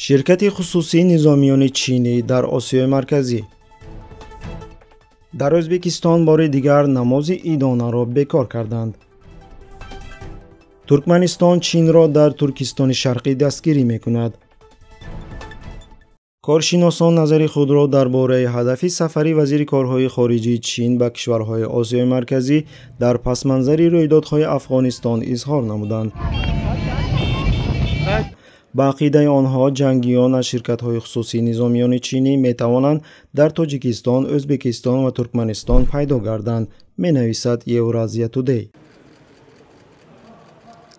شرکت خصوصی نظامیان چینی در آسیای مرکزی در ازبکستان بار دیگر نماز عیدانه را بکار کردند. ترکمنستان چین را در ترکستان شرقی دستگیری می‌کند. کارشناسان نظر خود را درباره هدف سفری وزیر کارهای خارجه چین به کشورهای آسیای مرکزی در پس‌منظر رویدادهای افغانستان اظهار نمودند. با عقیده آنها جنگیان از شرکت‌های خصوصی نظامیان چینی می‌توانند در تاجیکستان، ازبکستان و ترکمنستان پیدا گردند، می‌نویسد یورازیا تودی.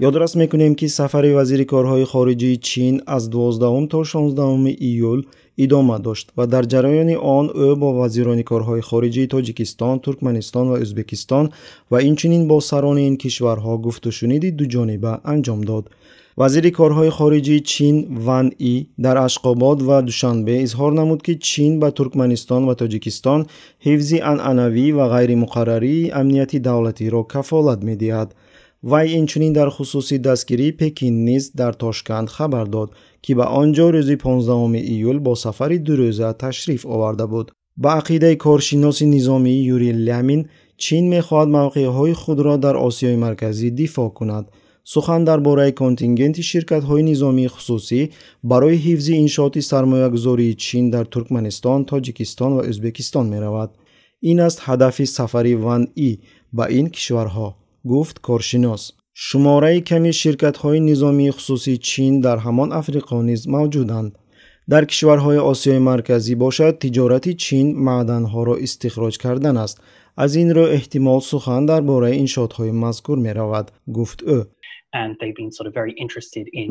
یادداشت می‌کنیم که سفر وزیر کارهای خارجه چین از 12 تا 16 ایول ادامه داشت و در جریان آن او با وزیران کارهای خارجه تاجیکستان، ترکمنستان و ازبکستان و اینچنین با سران این کشورها گفت و شنید دوجانبه انجام داد. وزیر کارهای خارجه چین وان ای در اشخاباد و دوشنبه اظهار نمود که چین به ترکمنستان و تاجیکستان حفظ عنعنوی و غیر مقرری امنیتی دولتی را کفالت می‌دهد. وی اینچنین در خصوص دستگیری پکین نیز در تاشکند خبر داد که به آنجا روز 15 ایول با سفری 2 روزه تشریف آورده بود. با عقیده کارشناس نظامی یوری لیامین، چین می‌خواهد موقعهای خود را در آسیای مرکزی دفاع کند. سخن درباره کنتینگنت شرکت‌های نظامی خصوصی برای حفظ انشاءات سرمایه‌گذاری چین در ترکمنستان، تاجیکستان و ازبکستان می‌رود. این است هدف سفری وان ای به این کشورها، گفت کارشناس. شماره کمی شرکت‌های نظامی خصوصی چین در همان افریقا نیز موجودند. در کشورهای آسیای مرکزی باشد تجارت چین معدن‌ها را استخراج کردن است. از این رو احتمال سخن درباره انشاءات‌های مذکور می‌رود، گفت او. And they've been sort of very interested in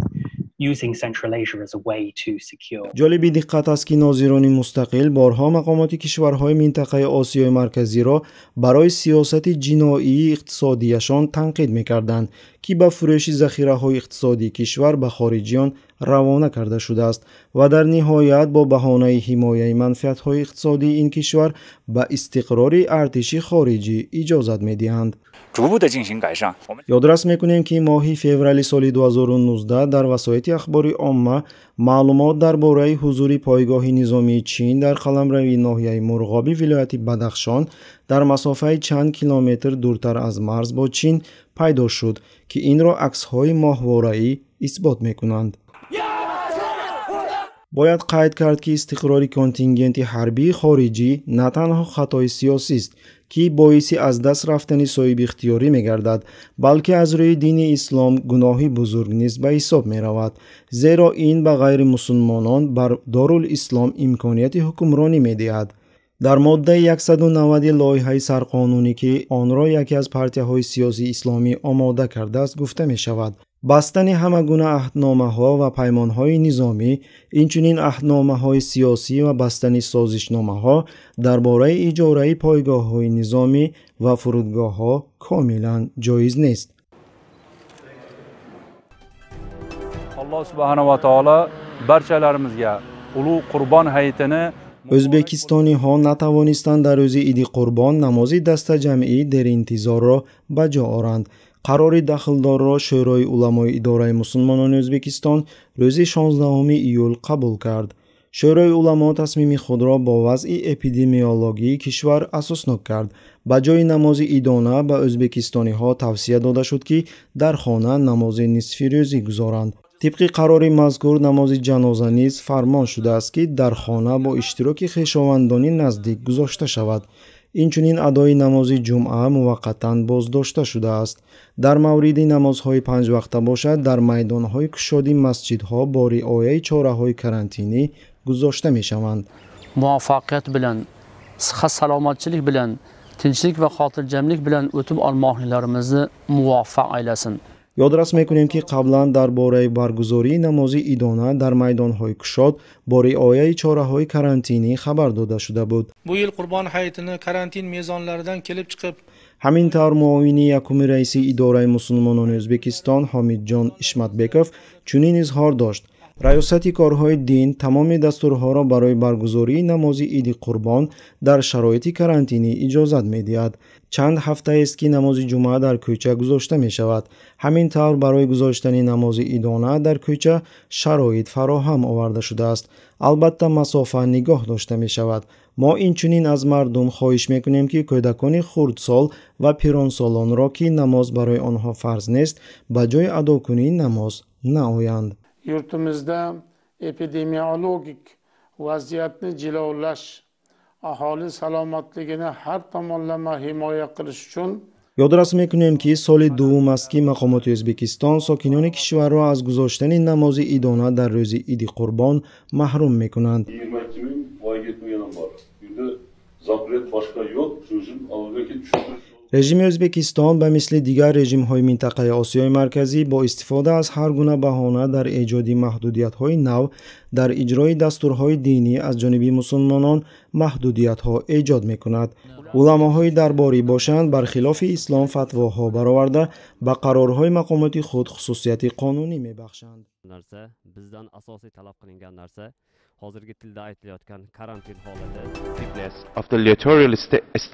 using Central Asia as a way to secure. جالب دقت است که ناظران مستقل بارها مقامات کشورهای منطقه آسیای مرکزی را برای سیاست جنایی اقتصادیشان تنقید می‌کردند که به فروش ذخیره‌های اقتصادی کشور به خارجیان روانه کرده شده است و در نهایت با بهانه حمایت منفعت‌های اقتصادی این کشور به استقرار ارتش خارجی اجازت می‌دهند. یادداشت می‌کنیم که ماه فوریه سال 2019 در وسایط اخباری عامه معلومات درباره حضور پایگاه نظامی چین در قلمرو ناحیه مرغابی ولایت بدخشان در مسافت چند کیلومتر دورتر از مرز با چین پیدا شد که این را عکس‌های ماهواره‌ای اثبات می‌کنند. باید قید کرد که استقرار کنتینگنت حربی خارجی نه تنها خطای سیاسی است که باعث از دست رفتن صاحب اختیاری می‌گردد، بلکه از روی دین اسلام گناهی بزرگ نیز به حساب می‌رود، زیرا این به غیر مسلمانان بر دارالاسلام امکانیت حکمرانی می‌دهد. در ماده 190 لایحه سرقانونی که آن را یکی از پارتی‌های سیاسی اسلامی آماده کرده است گفته می‌شود بستن همه گونه عهدنامه‌ها و پیمان‌های نظامی، اینچنین عهدنامه‌های سیاسی و بستن سازشنامه‌ها درباره اجاره پایگاه‌های نظامی و فرودگاه‌ها کاملاً جایز نیست. الله سبحانه و تعالی برچه‌لرimiزga ulug' Qurban hayitini ازبکستانی ها نتوانستند در روز عید قربان نماز دست جمعی در انتظار را به جا آورند. قرار دخلدار را شورای علمای اداره مسلمانان ازبکستان روز 16 ایول قبول کرد. شورای علما تصمیم خود را با وضع اپیدمیولوژی کشور اساسناک کرد. به جای نماز عیدانه به ازبکستانی ها توصیه داده شد که در خانه نماز نصف روزی گذارند. طبق قرار مذکور نماز جنازه نیز فرمان شده است که در خانه با اشتراک خویشاوندان نزدیک گذاشته شود. اینچنین ادای نماز جمعه موقتا بازداشته شده است. در مورد نمازهای 5 وقته باشد در میدانهای کشادی مسجدها با رعایت چاره‌های کرانتینی گذاشته می‌شوند. موفقیت bilan, sihat salomatchilik bilan, tinchlik va xotirjamlik bilan o'tib olmoqlarimizni muvaffaq aylasin. یادداشت می‌کنیم که قبلا درباره برگزاری نماز عیدانه در میدان‌های کشاد با رعایت چاره‌های کرانتینی خبر داده شده بود. Bu yil Qurbon hayitini karantin mezonlaridan kelib chiqib همینطور معاون یکم رئیس اداره مسلمانان ازبکستان حامدجان اشمتبکov چنین اظهار داشت: رئاستی کارهای دین تمام دستورها را برای برگزاری نماز عید قربان در شرایط کرانتینی اجازت می‌دهد. چند هفته است که نماز جمعه در کوچه گذاشته می شود. همین طور برای گذاشتن نماز عیدانه در کوچه شرایط فراهم آورده شده است. البته مسافه نگاه داشته می شود. ما اینچنین از مردم خواهش میکنیم که کودکان خردسال و پیرانسالان را که نماز برای آنها فرض نیست به جای ادا کنی نماز نآیند. Yurtimizda epidemiologik vaziyatni jilovlash, aholi salomatligini har tomonlama himoya qilish uchun یادرس میکنیم که سال دوم است که مقامات ازبکستان ساکنان کشور را از گذاشتن نماز عیدانه در روز عید قربان محروم میکنند. رژیم ازبکستان به مثل دیگر رژیم‌های منطقه آسیای مرکزی با استفاده از هر گونه بهانه در ایجاد محدودیت‌های نو در اجرای دستورهای دینی از جانب مسلمانان محدودیت‌ها ایجاد می‌کند. علماهای درباری باشند برخلاف اسلام فتواها برآورده به قرارهای مقامات خود خصوصیت قانونی می‌بخشند. bizdan asosiy talab qilingan narsa hozirgi tilda aytilayotgan karantin holati.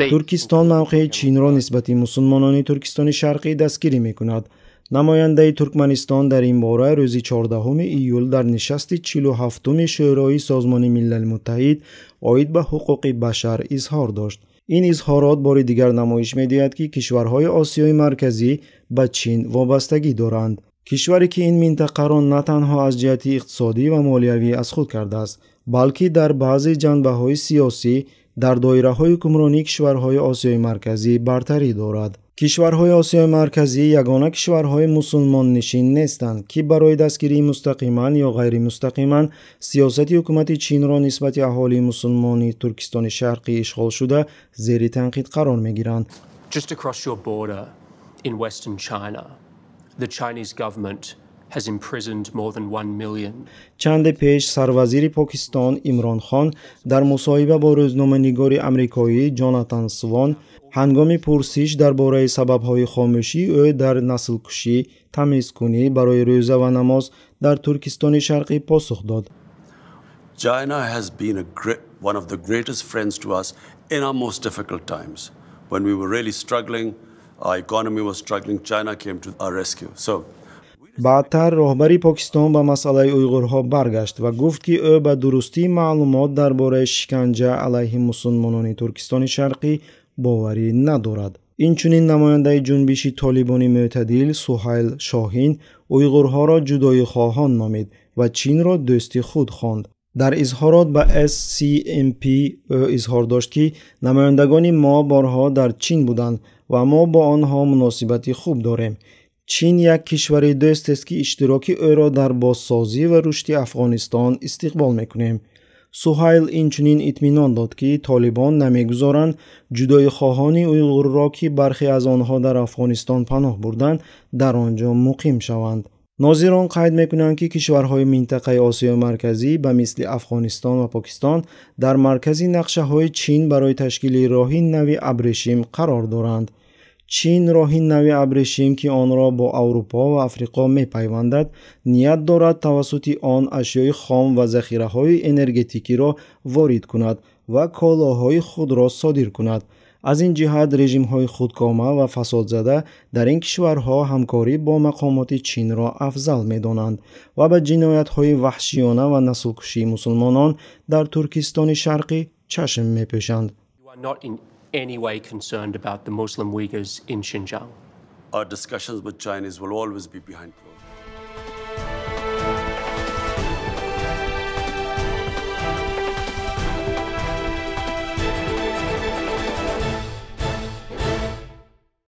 ترکستان موقع چین را نسبت مسلمانان ترکستان شرقی دستگیری می‌کند. نماینده ترکمنستان در این باره روز 14 ایول در نشست 47 شورای سازمان ملل متحد عاید به حقوق بشر اظهار داشت. این اظهارات بار دیگر نمایش می‌دهد که کشورهای آسیای مرکزی به چین وابستگی دارند. کشوری که این منطقه را نه تنها از جهت اقتصادی و مالیوی از خود کرده است، بلکه در بعضی جنبه‌های سیاسی در دایره‌های حکمرانی کشورهای آسیای مرکزی برتری دارد. کشورهای آسیای مرکزی یگانه کشورهای مسلمان نشین نیستند که برای دستگیری مستقیما یا غیر مستقیما سیاست حکومت چین را نسبت اهالی مسلمانی ترکستان شرقی اشغال شده زیر تنقید قرار می‌گیرند. Just across your border in western China, the Chinese government has imprisoned more than 1 million. چند پیش سروزیر پاکستان عمران خان در مصاحبه با روزنامه‌نگار آمریکایی جاناتان سوان هنگام پرسش درباره سبب‌های خاموشی او در نسل‌کشی تمیزکنی برای روزه و نماز در ترکستان شرقی پاسخ داد. China has been one of the greatest friends to us in our most difficult times. When we were really struggling, our economy was struggling, China came to our rescue. So بعدتر راهبری پاکستان به مسئله اویغورها برگشت و گفت که او به درستی معلومات درباره شکنجه علیه مسلمانان ترکستان شرقی باوری ندارد. اینچنین نماینده جنبش طالبان معتدل سهیل شاهین اویغورها را جدایی خواهان نامید و چین را دوست خود خواند. در اظهارات به SCMP او اظهار داشت که نمایندگان ما بارها در چین بودند و ما با آنها مناسبتی خوب داریم. چین یک کشور دوست است که اشتراک او را در بازسازی و رشد افغانستان استقبال میکنیم. سهیل اینچنین اطمینان داد که طالبان نمیگذارند جدای خواهان اویغور را که برخی از آنها در افغانستان پناه بردند در آنجا مقیم شوند. ناظران قید میکنند که کشورهای منطقه آسیا مرکزی به مثل افغانستان و پاکستان در مرکز نقشه های چین برای تشکیل راهی نوی ابریشم قرار دارند. چین راهی نوی ابریشم که آن را با اروپا و افریقا میپیوندد نیت دارد توسط آن اشیای خام و ذخیره‌های انرژتیکی را وارد کند و کالاهای خود را صادر کند. از این جهت رژیم‌های خودکامه و فساد زده در این کشورها همکاری با مقامات چین را افضل می‌دانند و به جنایت‌های وحشیانه و نسل‌کشی مسلمانان در ترکستان شرقی چشم می‌پوشند. Any way concerned about the Muslim Uyghurs in Xinjiang? Our discussions with Chinese will always be behind closed doors.